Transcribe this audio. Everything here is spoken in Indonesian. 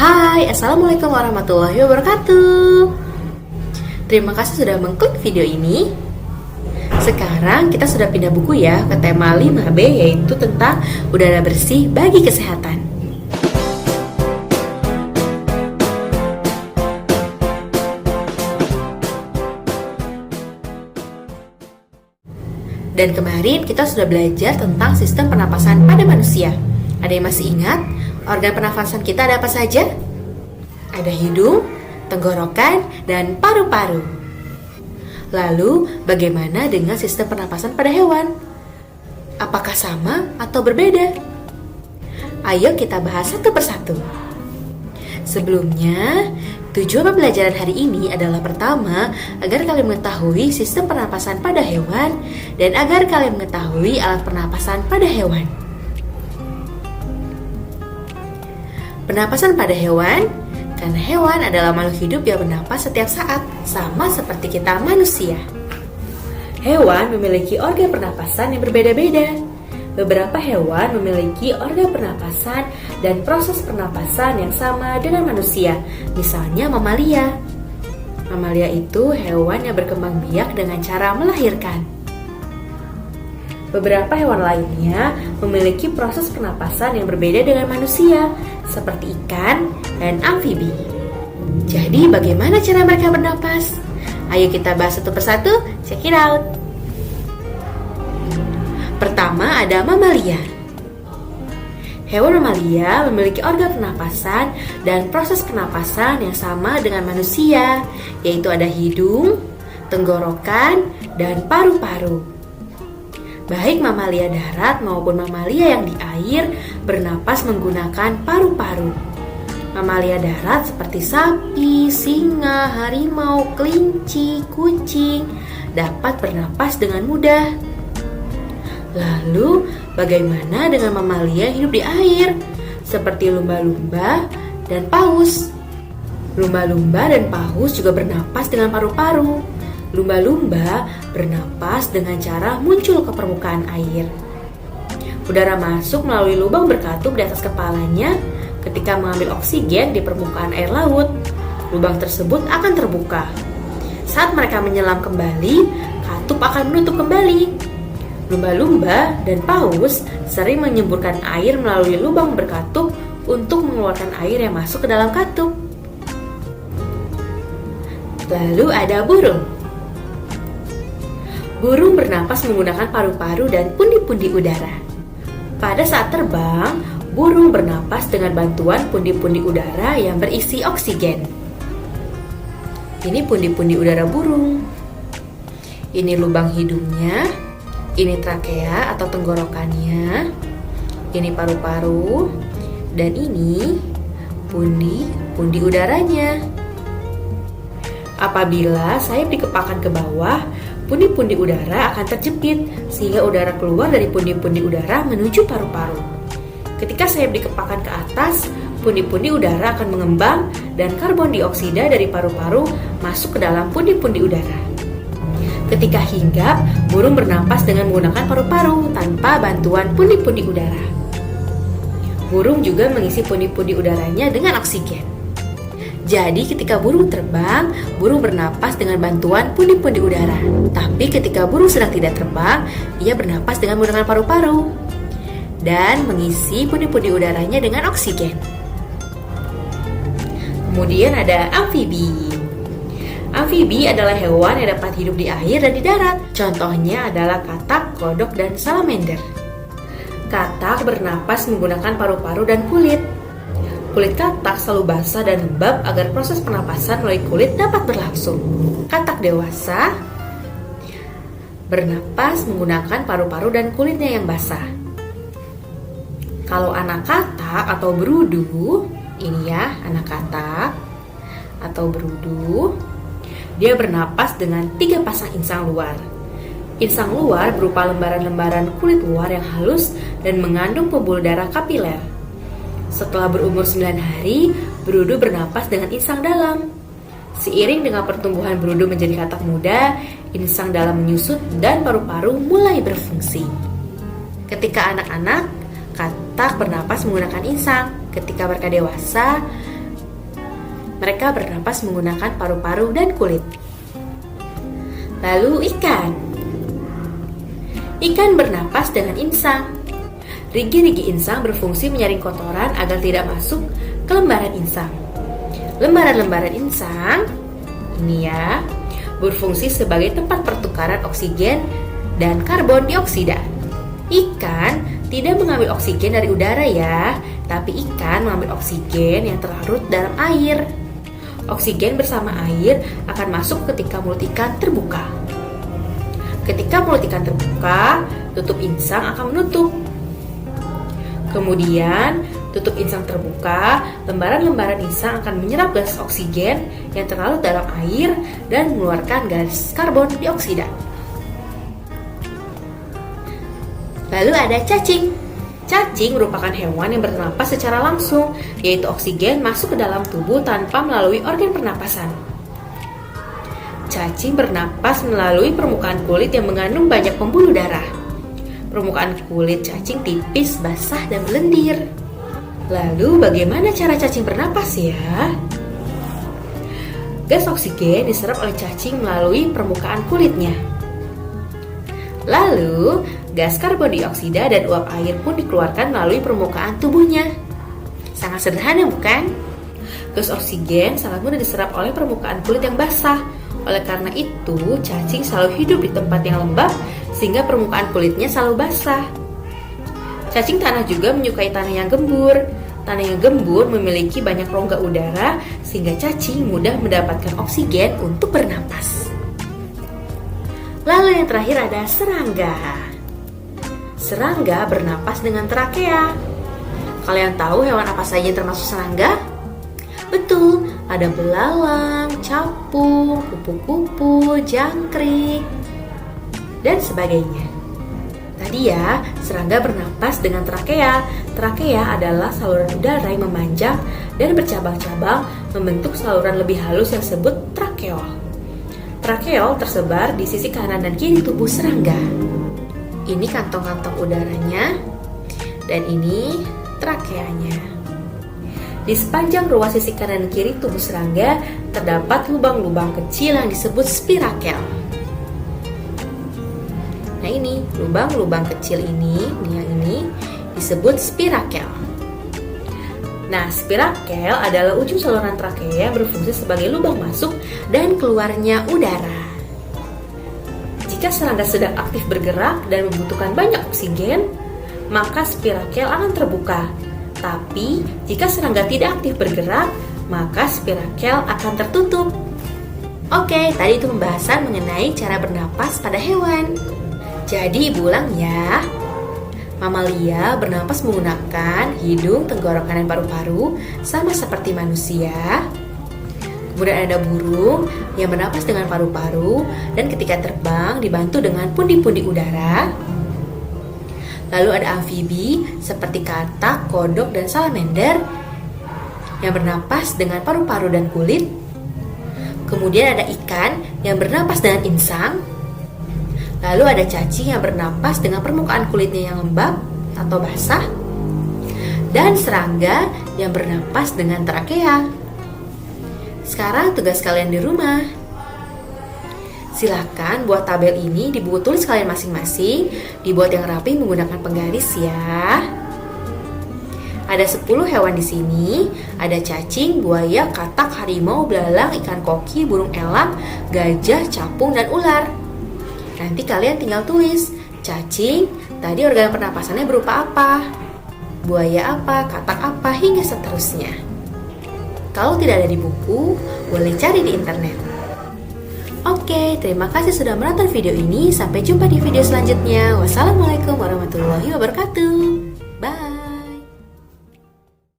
Hai, Assalamualaikum warahmatullahi wabarakatuh. Terima kasih sudah mengklik video ini. Sekarang kita sudah pindah buku ya ke tema 5B, yaitu tentang udara bersih bagi kesehatan. Dan kemarin kita sudah belajar tentang sistem pernapasan pada manusia. Ada yang masih ingat? Organ pernafasan kita ada apa saja? Ada hidung, tenggorokan, dan paru-paru. Lalu, bagaimana dengan sistem pernapasan pada hewan? Apakah sama atau berbeda? Ayo kita bahas satu persatu. Sebelumnya, tujuan pembelajaran hari ini adalah pertama, agar kalian mengetahui sistem pernapasan pada hewan dan agar kalian mengetahui alat pernapasan pada hewan. Pernapasan pada hewan, karena hewan adalah makhluk hidup yang bernapas setiap saat, sama seperti kita manusia. Hewan memiliki organ pernapasan yang berbeda-beda. Beberapa hewan memiliki organ pernapasan dan proses pernapasan yang sama dengan manusia, misalnya mamalia. Mamalia itu hewan yang berkembang biak dengan cara melahirkan. Beberapa hewan lainnya memiliki proses pernapasan yang berbeda dengan manusia, seperti ikan dan amfibi. Jadi, bagaimana cara mereka bernapas? Ayo kita bahas satu persatu, check it out. Pertama ada mamalia. Hewan mamalia memiliki organ pernapasan dan proses pernapasan yang sama dengan manusia, yaitu ada hidung, tenggorokan, dan paru-paru. Baik mamalia darat maupun mamalia yang di air bernapas menggunakan paru-paru. Mamalia darat seperti sapi, singa, harimau, kelinci, kucing dapat bernapas dengan mudah. Lalu, bagaimana dengan mamalia yang hidup di air, seperti lumba-lumba dan paus? Lumba-lumba dan paus juga bernapas dengan paru-paru. Lumba-lumba bernapas dengan cara muncul ke permukaan air. Udara masuk melalui lubang berkatup di atas kepalanya ketika mengambil oksigen di permukaan air laut. Lubang tersebut akan terbuka. Saat mereka menyelam kembali, katup akan menutup kembali. Lumba-lumba dan paus sering menyemburkan air melalui lubang berkatup untuk mengeluarkan air yang masuk ke dalam katup. Lalu ada burung. Burung bernapas menggunakan paru-paru dan pundi-pundi udara. Pada saat terbang, burung bernapas dengan bantuan pundi-pundi udara yang berisi oksigen. Ini pundi-pundi udara burung. Ini lubang hidungnya. Ini trakea atau tenggorokannya. Ini paru-paru. Dan ini pundi-pundi udaranya. Apabila sayap dikepakkan ke bawah, pundi-pundi udara akan terjepit sehingga udara keluar dari pundi-pundi udara menuju paru-paru. Ketika sayap dikepakkan ke atas, pundi-pundi udara akan mengembang dan karbon dioksida dari paru-paru masuk ke dalam pundi-pundi udara. Ketika hinggap, burung bernapas dengan menggunakan paru-paru tanpa bantuan pundi-pundi udara. Burung juga mengisi pundi-pundi udaranya dengan oksigen. Jadi ketika burung terbang, burung bernapas dengan bantuan pundi-pundi udara. Tapi ketika burung sedang tidak terbang, ia bernapas dengan menggunakan paru-paru dan mengisi pundi-pundi udaranya dengan oksigen. Kemudian ada amfibi. Amfibi adalah hewan yang dapat hidup di air dan di darat. Contohnya adalah katak, kodok, dan salamander. Katak bernapas menggunakan paru-paru dan kulit. Kulit katak selalu basah dan lembab agar proses pernapasan melalui kulit dapat berlangsung. Katak dewasa bernapas menggunakan paru-paru dan kulitnya yang basah. Kalau anak katak atau berudu, ini ya anak katak atau berudu, dia bernapas dengan 3 pasang insang luar. Insang luar berupa lembaran-lembaran kulit luar yang halus dan mengandung pembuluh darah kapiler. Setelah berumur 9 hari, berudu bernapas dengan insang dalam. Seiring dengan pertumbuhan berudu menjadi katak muda, insang dalam menyusut dan paru-paru mulai berfungsi. Ketika anak-anak, katak bernapas menggunakan insang. Ketika mereka dewasa, Mereka bernapas menggunakan paru-paru dan kulit. Lalu ikan. Ikan bernapas dengan insang. Rigi-rigi insang berfungsi menyaring kotoran agar tidak masuk ke lembaran insang. Lembaran-lembaran insang ini ya berfungsi sebagai tempat pertukaran oksigen dan karbon dioksida. Ikan tidak mengambil oksigen dari udara ya, tapi ikan mengambil oksigen yang terlarut dalam air. Oksigen bersama air akan masuk ketika mulut ikan terbuka. Ketika mulut ikan terbuka, tutup insang akan menutup. Kemudian, tutup insang terbuka, lembaran-lembaran insang akan menyerap gas oksigen yang terlarut dalam air dan mengeluarkan gas karbon dioksida. Lalu ada cacing. Cacing merupakan hewan yang bernapas secara langsung, yaitu oksigen masuk ke dalam tubuh tanpa melalui organ pernapasan. Cacing bernapas melalui permukaan kulit yang mengandung banyak pembuluh darah. Permukaan kulit cacing tipis, basah, dan berlendir. Lalu bagaimana cara cacing bernapas ya? Gas oksigen diserap oleh cacing melalui permukaan kulitnya. Lalu, gas karbon dioksida dan uap air pun dikeluarkan melalui permukaan tubuhnya. Sangat sederhana bukan? Gas oksigen sangat mudah diserap oleh permukaan kulit yang basah. Oleh karena itu, cacing selalu hidup di tempat yang lembab sehingga permukaan kulitnya selalu basah. Cacing tanah juga menyukai tanah yang gembur. Tanah yang gembur memiliki banyak rongga udara sehingga cacing mudah mendapatkan oksigen untuk bernapas. Lalu yang terakhir ada serangga. Serangga bernapas dengan trakea. Kalian tahu hewan apa saja yang termasuk serangga? Betul, ada belalang, capung, kupu-kupu, jangkrik, dan sebagainya. Tadi ya, serangga bernapas dengan trakea. Trakea adalah saluran udara yang memanjang dan bercabang-cabang membentuk saluran lebih halus yang disebut trakeol. Trakeol tersebar di sisi kanan dan kiri tubuh serangga. Ini kantong-kantong udaranya dan ini trakeanya. Di sepanjang ruas sisi kanan dan kiri tubuh serangga terdapat lubang-lubang kecil yang disebut spirakel. Nah ini, lubang-lubang kecil ini disebut spirakel. Nah, spirakel adalah ujung saluran trakea yang berfungsi sebagai lubang masuk dan keluarnya udara. Jika serangga sedang aktif bergerak dan membutuhkan banyak oksigen, maka spirakel akan terbuka. Tapi, jika serangga tidak aktif bergerak, maka spirakel akan tertutup. Oke, tadi itu pembahasan mengenai cara bernapas pada hewan. Jadi, ibu ulang ya. Mamalia bernapas menggunakan hidung, tenggorokan, dan paru-paru sama seperti manusia. Kemudian ada burung yang bernapas dengan paru-paru dan ketika terbang dibantu dengan pundi-pundi udara. Lalu ada amfibi seperti katak, kodok, dan salamander yang bernapas dengan paru-paru dan kulit. Kemudian ada ikan yang bernapas dengan insang. Lalu ada cacing yang bernapas dengan permukaan kulitnya yang lembab atau basah. Dan serangga yang bernapas dengan trakea. Sekarang tugas kalian di rumah. Silakan buat tabel ini di buku tulis kalian masing-masing, dibuat yang rapi menggunakan penggaris ya. Ada 10 hewan di sini. Ada cacing, buaya, katak, harimau, belalang, ikan koki, burung elang, gajah, capung, dan ular. Nanti kalian tinggal tulis, cacing, tadi organ pernapasannya berupa apa? Buaya apa, katak apa, hingga seterusnya. Kalau tidak ada di buku, boleh cari di internet. Oke, terima kasih sudah menonton video ini. Sampai jumpa di video selanjutnya. Wassalamualaikum warahmatullahi wabarakatuh. Bye.